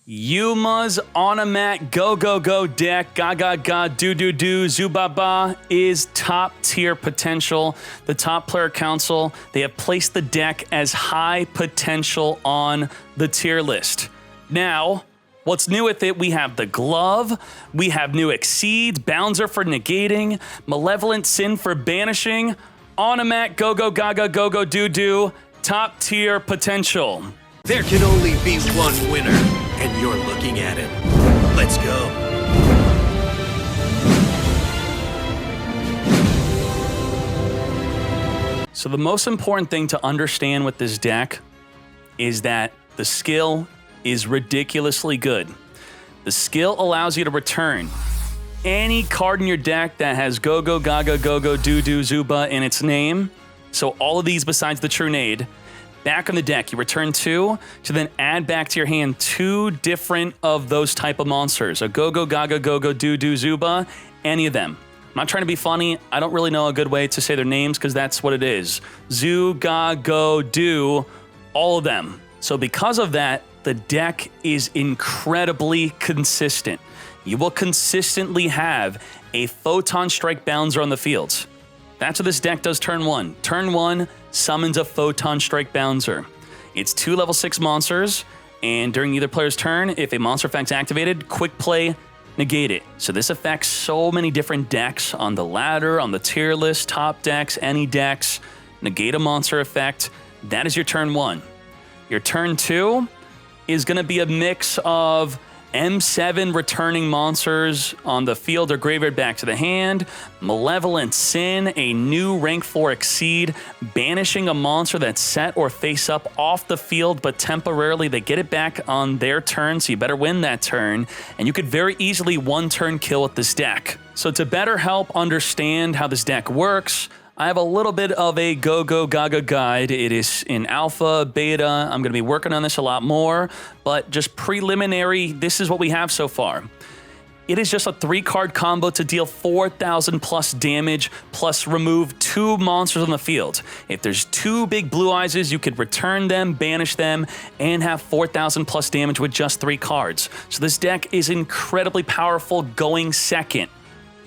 Yuma's Onomat Go Go Go deck, ga ga ga, do do do, zubaba, is top tier potential. The top player council, they have placed the deck as high potential on the tier list. Now, what's new with it? We have the glove, we have new Exceed, Bouncer for negating, Malevolent Sin for banishing, Onomat Go Go Gaga Go Go Do Do, top tier potential. There can only be one winner, and you're looking at him. Let's go. So the most important thing to understand with this deck is that the skill is ridiculously good. The skill allows you to return any card in your deck that has Go Go Gaga Go Go Do Do Zuba in its name. So all of these besides the Trunade. Back on the deck, you return 2 to then add back to your hand 2 different of those type of monsters. A Go Go Gaga Go Go Do Do Zuba, any of them. I'm not trying to be funny. I don't really know a good way to say their names because that's what it is. Zu, Ga, Go, Do, all of them. So because of that, the deck is incredibly consistent. You will consistently have a Photon Strike Bouncer on the field. That's what this deck does turn 1. Turn 1 summons a Photon Strike Bouncer. It's 2 level 6 monsters, and during either player's turn, if a monster effect's activated, quick play, negate it. So this affects so many different decks on the ladder, on the tier list, top decks, any decks. Negate a monster effect. That is your turn 1. Your turn 2 is going to be a mix of M7 returning monsters on the field or graveyard back to the hand, Malevolent Sin, a new rank 4 Exceed, banishing a monster that's set or face up off the field, but temporarily they get it back on their turn, so you better win that turn, and you could very easily one-turn kill with this deck. So to better help understand how this deck works, I have a little bit of a Go Go Gaga guide. It is in alpha, beta. I'm going to be working on this a lot more, but just preliminary, this is what we have so far. It is just a 3-card combo to deal 4,000 plus damage, plus remove 2 monsters on the field. If there's 2 big blue eyes, you could return them, banish them, and have 4,000 plus damage with just 3 cards. So this deck is incredibly powerful going second.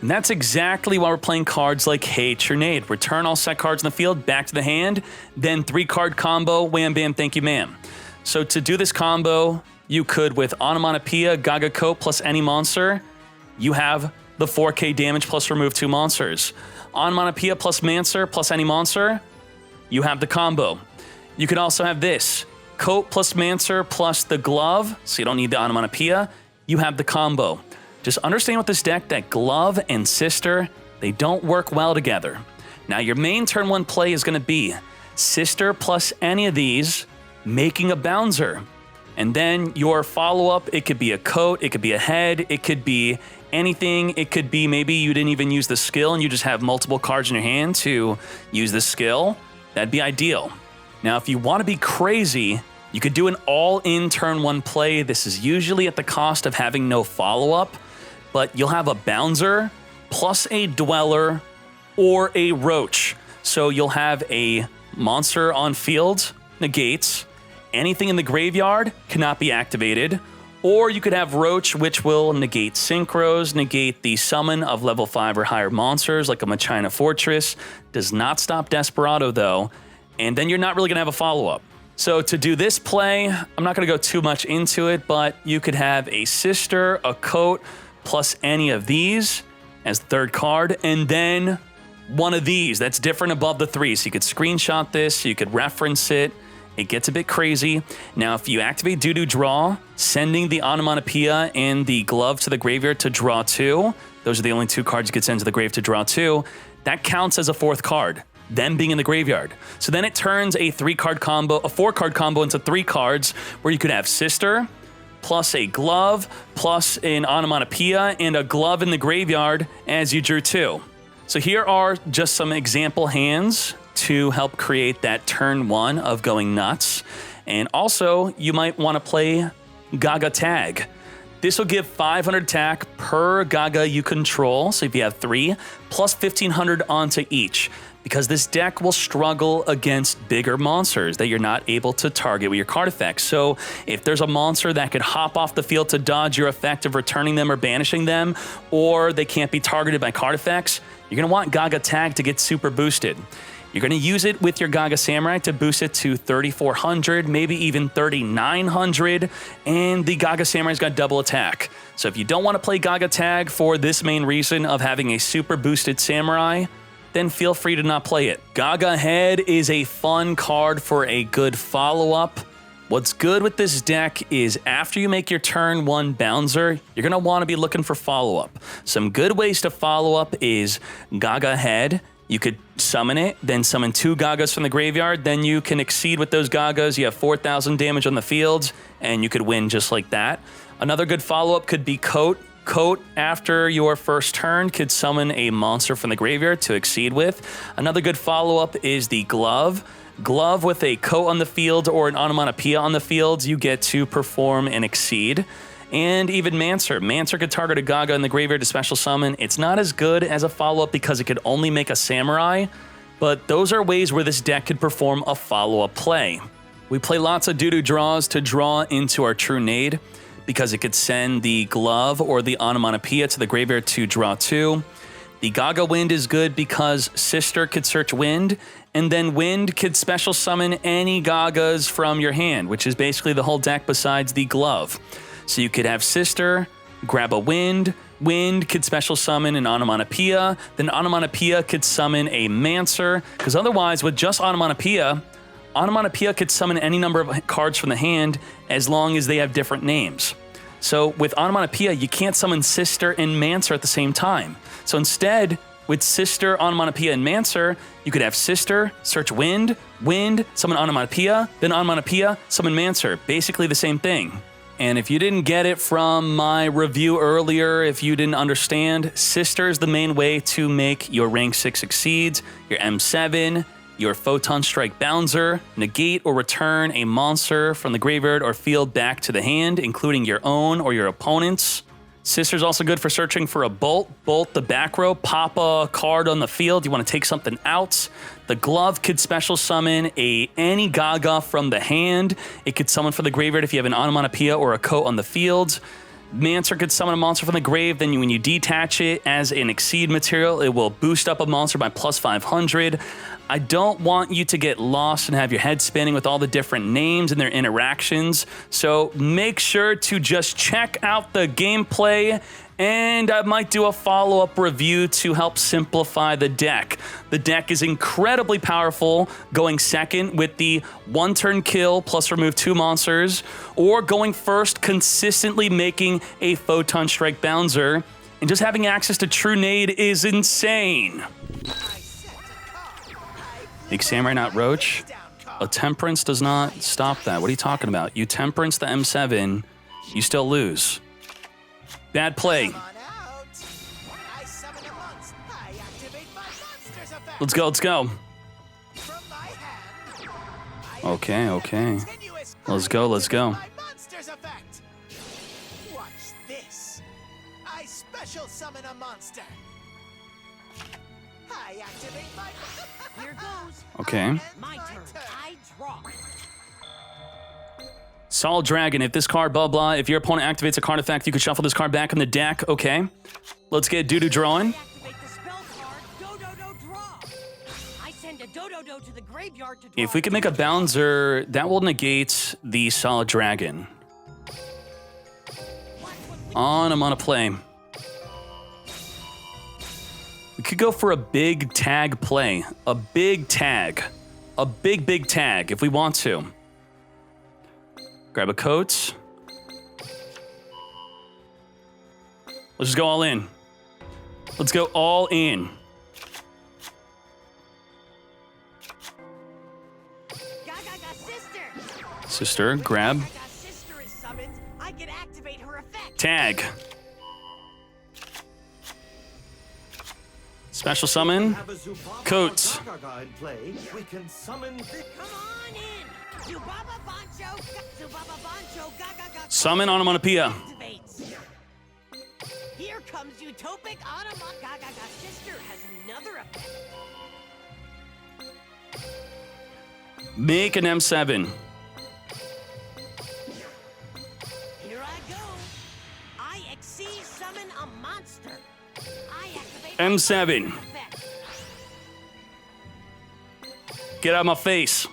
And that's exactly why we're playing cards like Hey Trunade. Return all set cards in the field, back to the hand, then 3-card combo, wham bam, thank you ma'am. So to do this combo, you could with Onomatopoeia, Gaga Coat plus any monster, you have the 4k damage plus remove 2 monsters. Onomatopoeia plus Mancer plus any monster, you have the combo. You could also have this, Coat plus Mancer plus the glove, so you don't need the Onomatopoeia, you have the combo. Just understand with this deck that Glove and Sister, they don't work well together. Now your main turn 1 play is going to be Sister plus any of these, making a Bouncer. And then your follow-up, it could be a Coat, it could be a Head, it could be anything. It could be maybe you didn't even use the skill and you just have multiple cards in your hand to use the skill. That'd be ideal. Now if you want to be crazy, you could do an all-in turn 1 play. This is usually at the cost of having no follow-up. But you'll have a Bouncer plus a Dweller or a Roach. So you'll have a monster on field, negates. Anything in the graveyard cannot be activated. Or you could have Roach, which will negate Synchros, negate the summon of level 5 or higher monsters like a Machina Fortress. Does not stop Desperado though. And then you're not really going to have a follow-up. So to do this play, I'm not going to go too much into it, but you could have a Sister, a Coat, plus any of these as the 3rd card, and then one of these that's different above the 3. So you could screenshot this, you could reference it. It gets a bit crazy. Now, if you activate Doo-Doo Draw, sending the Onomatopoeia and the Glove to the graveyard to draw 2, those are the only 2 cards you could send to the grave to draw 2, that counts as a 4th card, them being in the graveyard. So then it turns a 3-card combo, a 4-card combo into 3 cards where you could have Sister, plus a Glove, plus an Onomatopoeia, and a Glove in the graveyard as you drew 2. So here are just some example hands to help create that turn 1 of going nuts. And also, you might want to play Gaga Tag. This will give 500 attack per Gaga you control, so if you have 3, plus 1,500 onto each. because this deck will struggle against bigger monsters that you're not able to target with your card effects. So if there's a monster that could hop off the field to dodge your effect of returning them or banishing them, or they can't be targeted by card effects, you're going to want Gaga Tag to get super boosted. You're going to use it with your Gaga Samurai to boost it to 3,400, maybe even 3,900, and the Gaga Samurai's got double attack. So if you don't want to play Gaga Tag for this main reason of having a super boosted Samurai, then feel free to not play it. Gaga Head is a fun card for a good follow-up. What's good with this deck is after you make your turn 1 Bouncer, you're going to want to be looking for follow-up. Some good ways to follow up is Gaga Head. You could summon it, then summon 2 Gagas from the graveyard, then you can exceed with those Gagas. You have 4,000 damage on the field, and you could win just like that. Another good follow-up could be Coat. Coat, after your first turn, could summon a monster from the graveyard to exceed with. Another good follow-up is the Glove. Glove with a Coat on the field or an Onomatopoeia on the field, you get to perform and exceed. And even Mancer. Mancer could target a Gaga in the graveyard to special summon. It's not as good as a follow-up because it could only make a Samurai, but those are ways where this deck could perform a follow-up play. We play lots of doo-doo draws to draw into our True Nade, because it could send the Glove or the Onomatopoeia to the graveyard to draw 2. The Gaga Wind is good because Sister could search Wind, and then Wind could special summon any Gagas from your hand, which is basically the whole deck besides the Glove. So you could have Sister, grab a Wind, Wind could special summon an Onomatopoeia, then Onomatopoeia could summon a Mancer, because otherwise with just Onomatopoeia could summon any number of cards from the hand as long as they have different names. So with Onomatopoeia, you can't summon Sister and Mancer at the same time. So instead, with Sister, Onomatopoeia, and Mancer, you could have Sister, search Wind, Wind, summon Onomatopoeia, then Onomatopoeia, summon Mancer. Basically the same thing. And if you didn't get it from my review earlier, if you didn't understand, Sister is the main way to make your rank 6 exceeds, your M7, your Photon Strike Bouncer, negate or return a monster from the graveyard or field back to the hand, including your own or your opponent's. Sister's also good for searching for a Bolt. Bolt the back row, pop a card on the field. You want to take something out. The Glove could special summon any Gaga from the hand. It could summon from the graveyard if you have an Onomatopoeia or a Coat on the field. Mancer could summon a monster from the grave, then when you detach it as an Exceed material, it will boost up a monster by plus 500. I don't want you to get lost and have your head spinning with all the different names and their interactions, so make sure to just check out the gameplay, and I might do a follow-up review to help simplify the deck. The deck is incredibly powerful, going second with the 1-turn kill plus remove 2 monsters, or going first, consistently making a Photon Strike Bouncer, and just having access to True Nade is insane. Make Samurai not Roach. A Temperance does not stop that. What are you talking about? You Temperance the M7, you still lose. Bad play. Let's go, let's go. Okay, okay. Let's go, let's go. Watch this. I special summon a monster. I activate my... Here goes. Okay. My turn. I draw. Solid Dragon. If this card, blah, blah, if your opponent activates a card effect, you can shuffle this card back in the deck. Okay. Let's get doo-doo drawing. Activate the spell card. Do-do-do draw. I send a do-do-do to the graveyard to draw. If we can make a Bouncer, that will negate the Solid Dragon. I'm on a play. We could go for a big tag play. A big tag. A big, big tag if we want to. Grab a coat. Let's just go all in. Let's go all in. Sister, grab. Sister is summoned. I can activate her effect. Tag. Special summon. Coat. Come on in. Zubaba Bancho. Zubaba Bancho. Gaga. Summon Onomatopoeia. Activates. Here comes Utopic Onomat. Gaga Sister has another effect. Make an M7. Here I go. I exceed summon a monster. I activate M7. effect. Get out of my face.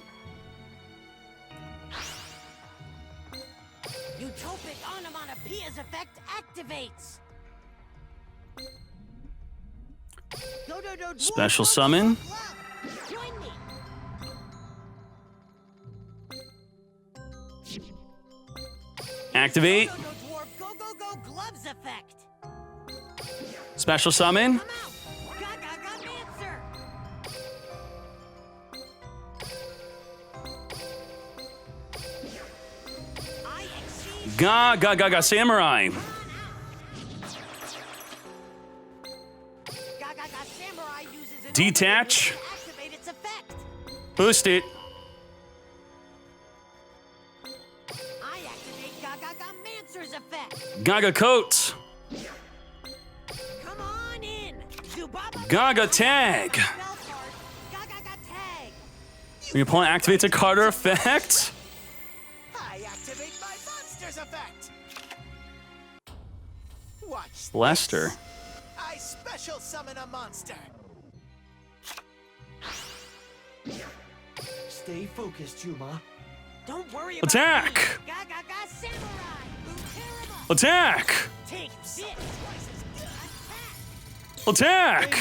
Utopic onomatopoeia's effect activates. Special summon. Join me. Activate. Dwarf go gloves effect. Special summon. Come out. Mancer. I exceed Ga Samurai. Samurai uses an Detach. overlay to activate its effect. Boost it. I activate Mancer's effect. Gaga Coats. Come on in. Zubaba Gaga Tag. spell card. Tag. When your opponent activates a card or effect. I activate my monster's effect. Watch Lester. this. I special summon a monster. Stay focused, Yuma. Don't worry about Attack. me. Samurai. Terrible. Attack. Take this. Attack.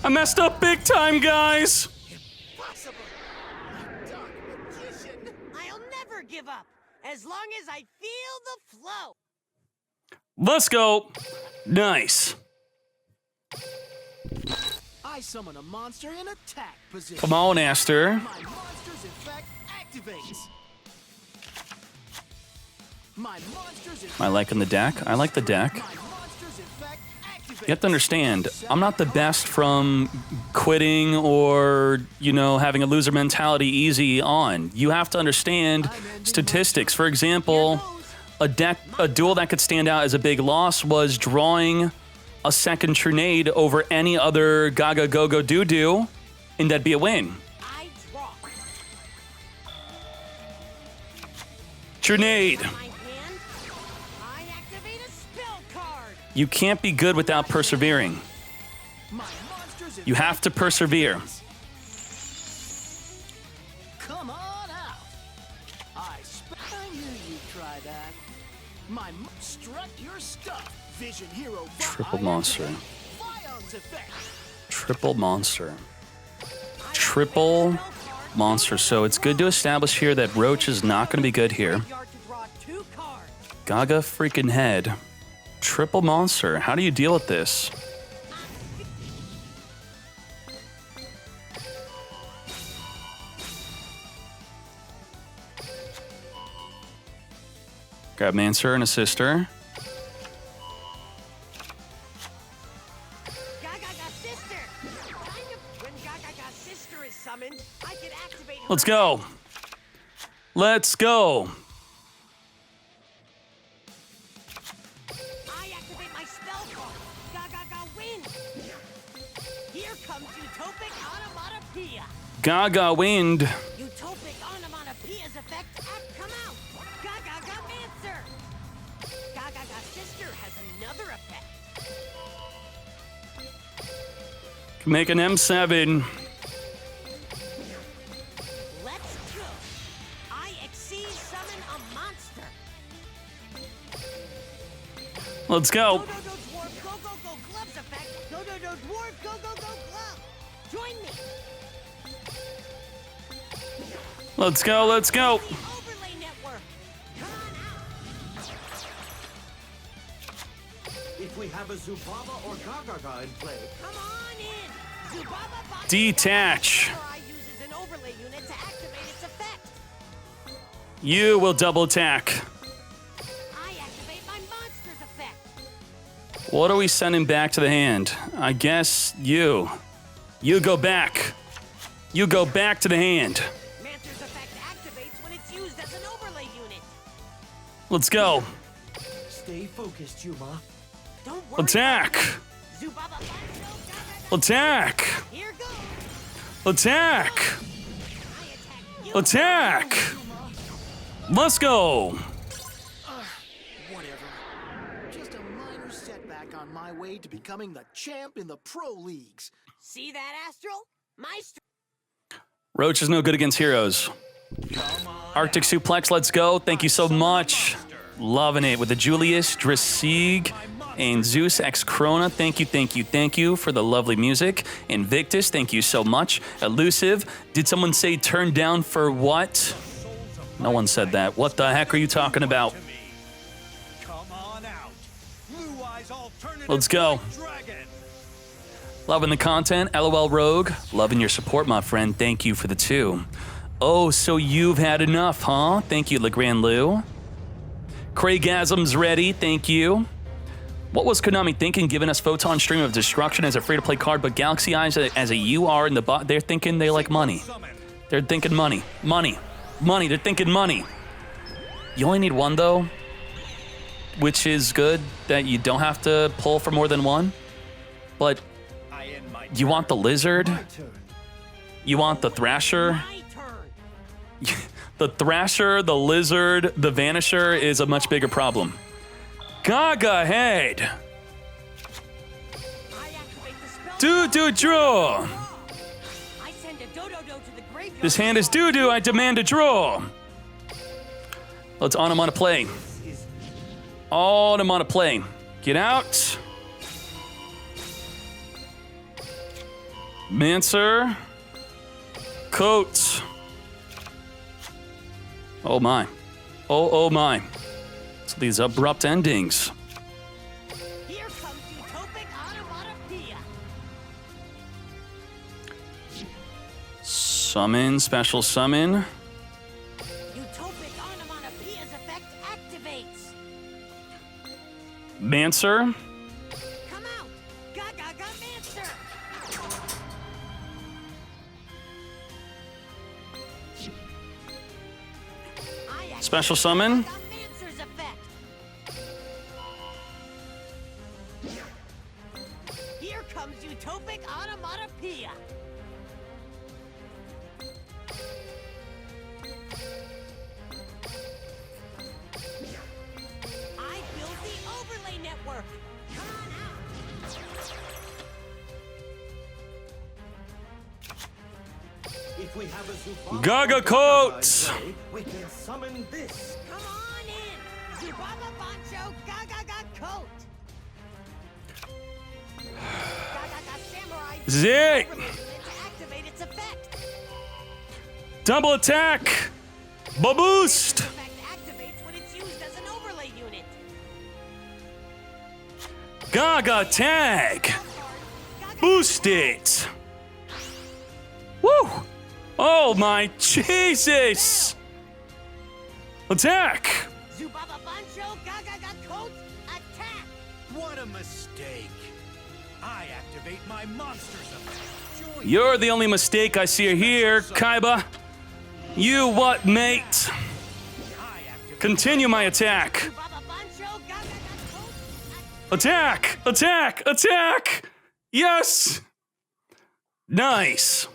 I messed up big time, guys. Possible. Dark magician. I'll never give up as long as I feel the flow. Let's go. Nice. I summon a monster in attack position. Come on, Aster. My monster's effect activates. My monster's effect. Am I liking the deck? I like the deck. My monster's effect activates. You have to understand, I'm not the best from quitting or, having a loser mentality easy on. You have to understand statistics. For example, a duel that could stand out as a big loss was drawing a second Trinade over any other Gaga Go-Go Doo-Doo, and that'd be a win. I draw. Trinade. My hand. I activate a spell card. You can't be good without persevering. My monster's You have to persevere. Come on out. I knew you'd try that. Strut your stuff. Vision hero. Triple monster. Vion's effect. Triple monster. Triple monster. So it's good to establish here that Roach is not going to be good here. Yard to draw 2 cards. Gaga freaking head. Triple monster. How do you deal with this? Grab Mancer and a sister. Sister. When Sister is summoned, I can activate her. Let's go. Let's go. I activate my spell card. Wind. Here comes Utopic Onomatopoeia. Gaga Wind. Utopic Onomatopoeia's effect come out. Mancer. Sister has another effect. Make an M7. Let's go. I exceed summon a monster. Let's go. Dwarf go gloves effect. Dwarf go glove. Join me. Let's go. Let's go. The overlay network. Come on out. If we have a Zubaba or Gaga in play, Come on in. Zubaba body Detach. Samurai uses an overlay unit to activate its effect. You will double attack. I activate my monster's effect. What are we sending back to the hand? I guess you. You go back. You go back to the hand. Mancer's effect activates when it's used as an overlay unit. Let's go. Stay focused, Yuma. Don't worry. Attack. Zubaba Attack. Here goes. Attack. I attack Attack! Let's go! Whatever. Just a minor setback on my way to becoming the champ in the pro leagues. See that, Astral? My Roach is no good against heroes. Arctic Suplex, let's go. Thank you so much. Loving it with the Julius, Drasieg, and Zeus X Krona. Thank you for the lovely music. Invictus, thank you so much. Elusive, did someone say turn down for what? No one said that. What the heck are you talking about? Let's go. Loving the content, LOL Rogue. Loving your support, my friend. Thank you for the 2. Oh, so you've had enough, huh? Thank you, LeGrand Lou. Craigasm's ready. Thank you. What was Konami thinking, giving us Photon Stream of Destruction as a free-to-play card, but Galaxy Eyes as a UR in the bot? They're thinking they like money. They're thinking money. Money. Money. They're thinking money. You only need one, though, which is good that you don't have to pull for more than one. But you want the Lizard? You want the Thrasher? my turn. The Thrasher, the Lizard, the Vanisher is a much bigger problem. Gaga head. I activate the spell. Doo-doo draw. I send a do-do-do to the graveyard. This hand is doo-doo. I demand a draw. Let's Onomat play. Onomat play. Get out. Mancer. Coat. Oh my. Oh my. So these abrupt endings. Here comes Utopic Onomatopoeia. Summon, special summon. Utopic Onomatopoeia's effect activates. Mancer. Come out. Gaga Mancer. I activate Special summon. Gaga Mancer's effect. Here comes Utopic Onomatopoeia. I built the overlay network. Come on out. If we have a Zubaba Gaga or coat. Gaga, we can summon this. Come on in. Zubaba Bancho Gaga Coat. Gaga Samurai. Zig. Overlay unit to activate its effect. Double attack. Boost. Effect activates when it's used as an overlay unit. Gaga tag. Gaga Boost it. Woo. Oh my Jesus. Attack. Zubaba Bancho Gaga Coat. Attack. What a mistake. I activate my monster's effect. Join You're the only mistake I see here, Kaiba. You what, mate? I activate Continue my attack. Zubaba Bancho Gaga Coat. Attack! Attack! Attack! Yes! Nice.